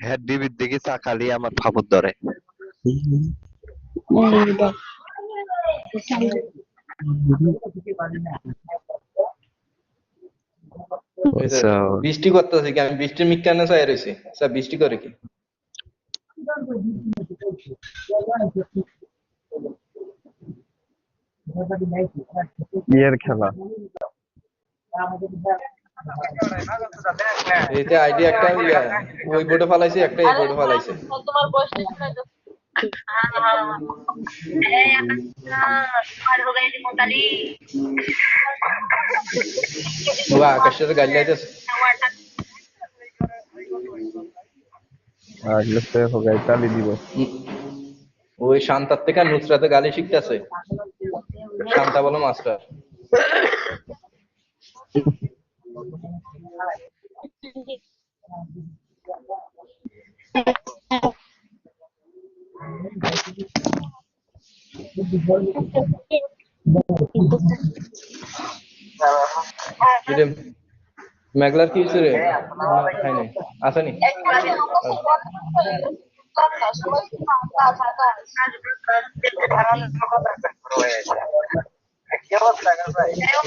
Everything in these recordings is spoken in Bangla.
হ্যাঁ টিভির দিকে চাকালি আমার ফাপড় ধরে। হইছে। বৃষ্টি করতেছে কি? আমি বৃষ্টির মিক্কানে চাই রয়েছি। স্যার বৃষ্টি করে কি? বিয়ের খেলা। এইতে আইডি একটা ওই বোর্ডে ফালাইছে, একটা এই বোর্ডে ফালাইছে। তোমার বয়সটা শোনাইতো। ও আকাশের গাড়ি লাইতেছে। আগলে সে হোগাই চালি দিব। ওই শান্তার থেকে নুসরাতে গালি শিখতেছে। শান্তা বলো মাস্টার। মেঘলার কি হয়েছে রে? খাই নাই, আসেনি।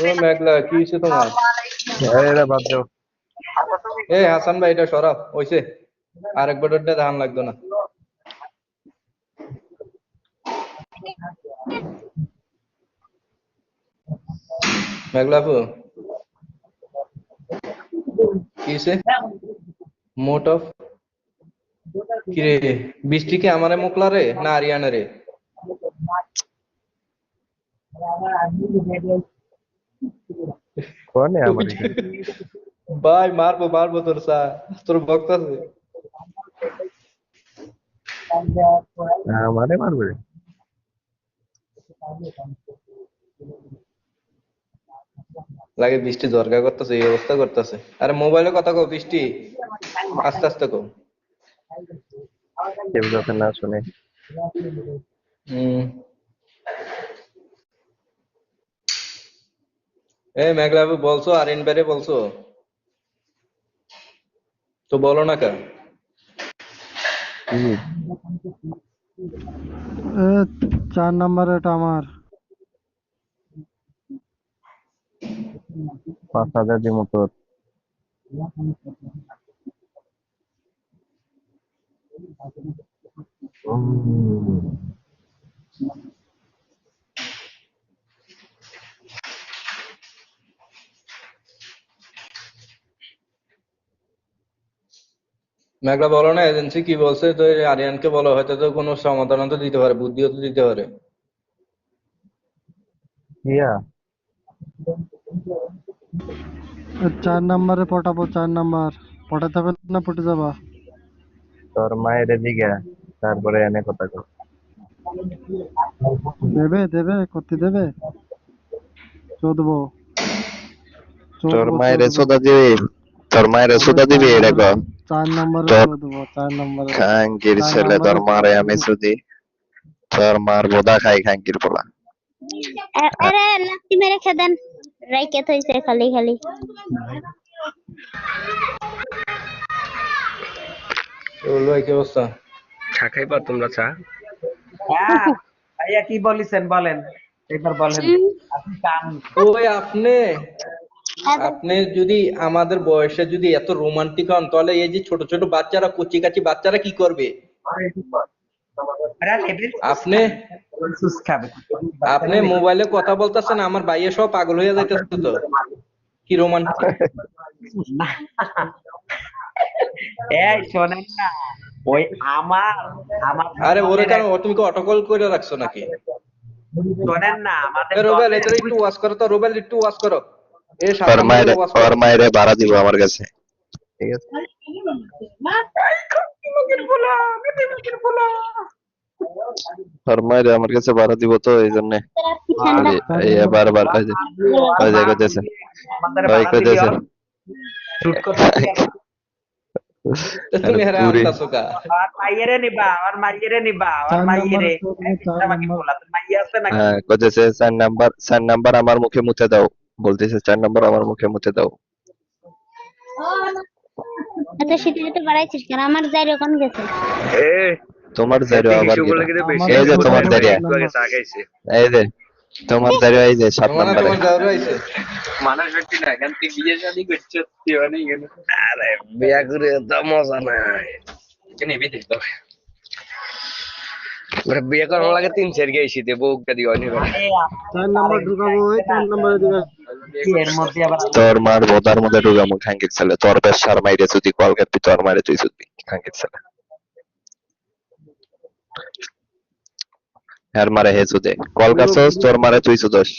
ও মেঘলা কি হয়েছে তোমার? বাদ দাও। এ হাসান ভাই এটা সরাব হইছে। আরেকবার ওটা ধান লাগতো না। মেঘলা আপু কি হয়েছে? মোট অফ কিরে বৃষ্টি কি আমারে মোকলা রে না আরিয়ানা রে? কোনে আমার ভাই মারবো মারবো তোর সা তোর ভক্ত আছে। আমারে মারবে। লাগে বৃষ্টি দরকার করতেছে, এই অবস্থা করতেছে। আরে মোবাইলে কথা কও বৃষ্টি, আস্তে আস্তে কও। কেউ যাতে না শুনে। এ মেঘলা আপু বলছো আরিন বাইরে বলছো তো বলো না কেন? 4 নাম্বার এটা আমার। 5,000 দি মতো। মেঘলা বলো না এজেন্সি কি বলছে, তো এই আরিয়ানকে বলো, হয়তো তো কোনো সমাধান তো দিতে পারে, বুদ্ধিও তো দিতে পারে। ইয়া 4 নাম্বারে পটাবো, 4 নাম্বার পটাতে হবে না, পটে যাবা। তোর মায়ের দিকে তারপরে এনে কথা কর। দেবে দেবে করতে দেবে। চোদবো তোর চোদবো মায়ের চোদবো। সোদা দিবি। তোর মায়ের আরে সোদা 4 দিবি এটা নাম্বারে, কর। 4 নাম্বারে তোর চোদবো, 4 নাম্বারে। খাঙ্কির 4 ছেলে তোর নাম্বারে মারে আমি সুদি। তোর মার বোদা খাই খাঙ্কির পোলা। আরে লাত্তি মেরে খেদেন, রাইকে থইছে খালি খালি। বললো কি অবস্থা? চা খাইবা তোমরা চা? হ্যাঁ ভাইয়া কি বলিছেন বলেন, এবার বলেন। আপনি কান ওই আপনি আপনি যদি আমাদের বয়সে যদি এত রোমান্টিক হন, তাহলে এই যে ছোট ছোট বাচ্চারা, কচি কাচি বাচ্চারা কি করবে? আপনি সুস খাবে। আপনি মোবাইলে কথা বলতেছেন, আমার ভাইয়ে সব পাগল হয়ে যাইতেছে তো। কি রোমান্টিক! এই শোনেন না, ওই আমার আমার আরে ওরে কেন, তুমি কি অটোকল করে রাখছো নাকি? শোনেন না, আমাদের রোবেল এটা একটু ওয়াশ করো তো, রোবেল একটু ওয়াশ করো। এ 7 তোর নম্বরে ওয়াশ করো। মায়েরে ভাড়া দিব আমার কাছে। ঠিক আছে। তোর মায়েরে আমার কাছে ভাড়া দিব তো এই জন্য। এই বারবার ওই যে কইতেছে। ওই কইতেছে। শুট করতে তুমি হেরা আনতাছো কা? আর মাইয়েরে নিবা, আর মাইয়েরে নিবা, আর 4 মাইয়েরে নাম্বারে চোদবো, 4 আমাকে নাম্বার। বলা তো মাইয়া আছে নাকি? হ্যাঁ কইতেছে 4 নাম্বার আমার মুখে মুতে দাও। বলতেছে 4 নাম্বার আমার মুখে মুতে দাও। এত শীতে বাড়াইছিস কেন? আমার যাই রকম গেছে। এ তোমার জারিও আবার হিসু বলে কিনা? কিন্তু বেশি এই যে তোমার একটু জারিয়া, আগে চা খাইছে। এই যে তোমার জারিও, এই যে 7 তোমার নম্বরে। তোমার যাওয়ার আইছে। আরে বিয়া করে তো মজা নাই। ওরা বিয়ে করার লাগে 3-4 গেছি শীতে বউকে দিও নি করে। আরে 4 নাম্বার ঢুকাবো, ওই 4 নাম্বারের দিকে। কি এর মধ্যে আবার তোর মার বোদার মধ্যে ঢুকামু খাঙ্কির ছেলে, তোর বেশ সার মাইরে যদি কল কাটবি, তোর মারে তুই শুধবি খাঙ্কির ছেলে। হ্যার মারে হে সুদে কল কাটছস, তোর মারে তুই সুদস,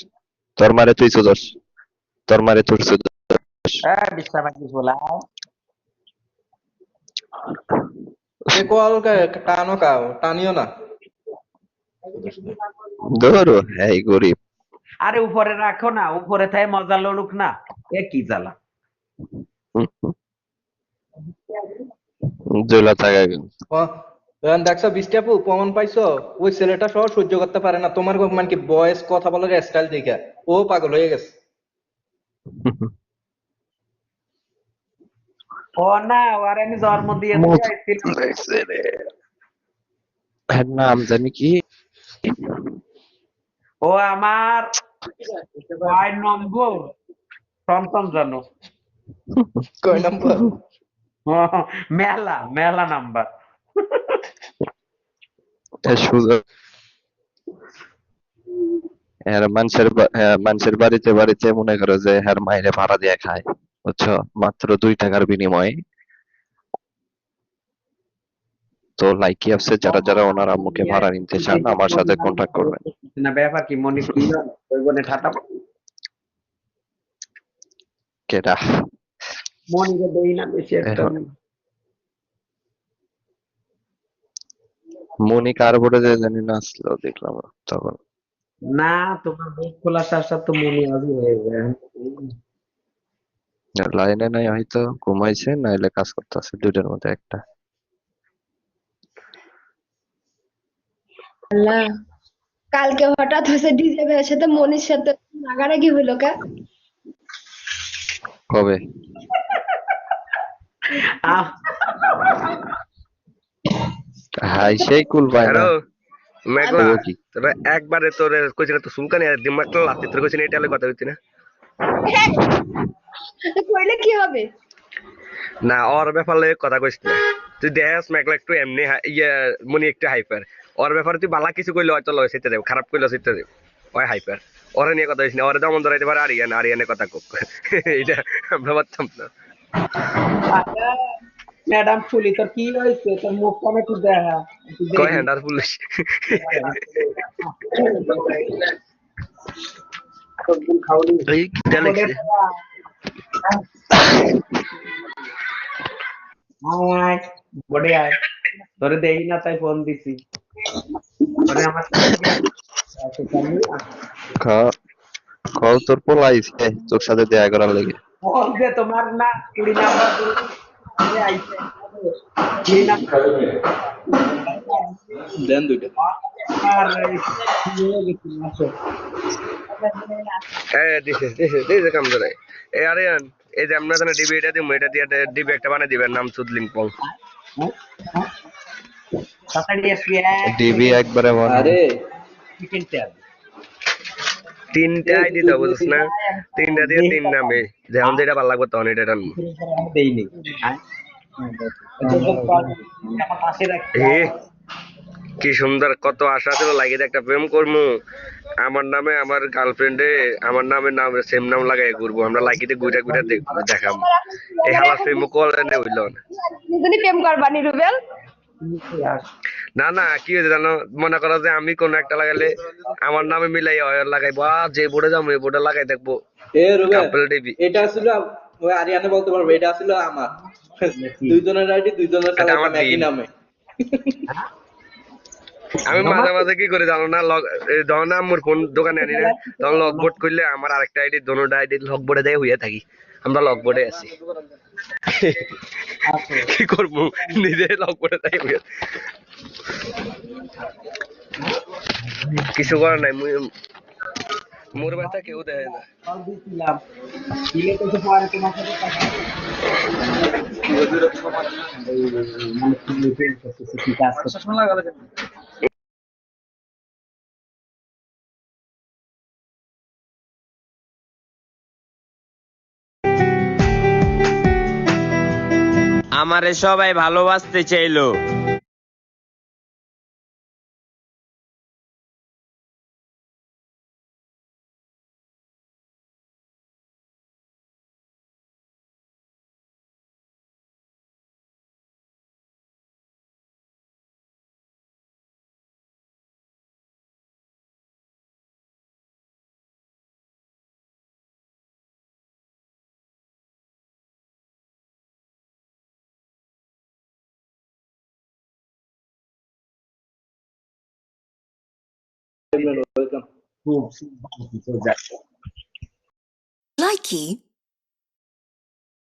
তোর মারে তুই সুদস, তোর মারে তুই সুদস। হ্যাঁ বিশ্রাম কি বলা এ কল টানো কাও, টানিও না। ধরো এই গরিব আরে উপরে রাখো না, উপরে থাকে মজা লড়ুক না, এ কি জ্বালা। জেলা থাকা। দেখছো বৃষ্টি আপু প্রমাণ পাইছো? ওই ছেলেটা সহ সহ্য করতে পারে না তোমার মানে কি বয়স, কথা বলার স্টাইল দেখে ও পাগল হয়ে গেছে। ও না, আর আমি জন্ম দিয়ে এর নাম জানি কি? ও আমার 6 নম্বর সন্তান জানো। কয় নাম্বার? মেলা মেলা নাম্বার। মানুষের বাড়িতে বাড়িতে মনে করো যে হ্যার মাইরে ভাড়া দিয়ে খায়, বুঝছো, মাত্র 2 টাকার বিনিময়ে। তো লাইকি অ্যাপসে যারা যারা ওনার আম্মুকে ভাড়া নিতে চান আমার সাথে কন্ট্যাক্ট করবেন। না ব্যাপার কি মনে কি ওই বনে ঠাটা কেডা মনিকে দেই না বেশি একটা। মনি কার বোর্ডে যে জানি না আসলো দেখলাম তখন। না তোমার মুখ খোলার সাথে সাথে তো মনি আজই হয়ে যায়। লাইনে নাই, হয়তো ঘুমাইছে নাইলে কাজ করতেছে, দুইটার মধ্যে একটা। আল্লাহ, কালকে হঠাৎ হচ্ছে ডিজে ভাইয়ের সাথে মনির সাথে রাগারাগি হইলো কা? কবে? আহ, হাই সেই কুল পায় না। হ্যালো মেঘলা, ও কি? তবে একবারে তোর কইছিনা তো সুলকানি আর দিমাগটা লাতি তোর কইছিনা এটা হলে কথা হইতি না। কইলে কি হবে? না ওর ব্যাপারে লইয়া কথা কইছ না। তুই দেখাস মেঘলা একটু এমনি ইয়া মনি একটু হাইপার। ওর ব্যাপারে তুই বালা কিছু কইলে হয়তো লয় সেটা দেব, খারাপ কইলে সেটা দেব। ওই হাইপার। ওরে নিয়ে কথা হইছ না, ওরে যেমন ধরাইতে পারে আরিয়ানের কথা কক। এটা আমরা পারতাম না। ম্যাডাম ফুলি তোর কি হয়েছে, তোর মুখ কানে একটু দেখা একটু কয় দেখি। Hander police. সবদিন খাওয়ালি এই কিটা লেখছে। আয় বডে আয়, তোরে দেই না তাই ফোন দিছি। তোরে আমার কল তোর পোলাইছে তোর সাথে দেখা করার লেগে। ফোন দে তোমার না 20 নাম্বার দিলে আইছে 20 নাম্বার দেন দুইটা। আর নিয়ে গেছি আসো। দিছে কাম ধরে। এ আরিয়ান, এই যে আমরা এখানে ডিবি এটা দিমু, এটা দিয়ে ডিবি একটা বানাই দিবেন নাম সুদলিং পং। তাড়াতাড়ি আসবি। ডিবি একবারে মনে। আরে চিকেনটা 3টা আইডি দাও বুঝছ না, 3টা দিয়ে 3 নামে যেমন যেটা ভালো লাগবে তখন এটা টানবো। দেইনি হ্যাঁ আমার পাশে রাখ। এ কি সুন্দর, কত আশা ছিল লাগিয়ে একটা প্রেম করবো আমার নামে, আমার গার্লফ্রেন্ডে আমার নামে সেম নাম লাগাই ঘুরবো, আমরা লাইকিতে ঘুরে ঘুরে দেখাম। এই হালা প্রেম কল হইল না। তুমি প্রেম করবানি রুবেল? না না কি হয়েছে জানো, মনে করো যে আমি কোন একটা লাগাইলে আমার নামে মিলাই লাগাইবো, আর যে বোর্ডে যাবো এই বোর্ডে লাগাই দেখবো এ রুবেল, কাপল ডিবি। এটা আসলে ওই আরিয়ানে বলতে পারবে, এটা আসলে আমার দুইজনের আইডি, দুইজনের এটা আমার চালাইতাম একই দিন। নামে। আমি মাঝে মাঝে কি করে জানো না, যখন আমার ফোন দোকানে আনি না তখন লগবোর্ড করলে আমার আরেকটা আইডি দোনোটা আইডি লগবোর্ডে দেয় হইয়া থাকি, আমরা লগবোর্ডে আছি। কি করবো, নিজে লগবোর্ডে দেয় হইয়া কিছু করার নাই। মোর ব্যথা কেউ দেয় না। কল দিছিলাম দিলে তো পরে তোমার সাথে কথা কি কাজ করতেছে? আমারে সবাই ভালোবাসতে চাইলো। খুব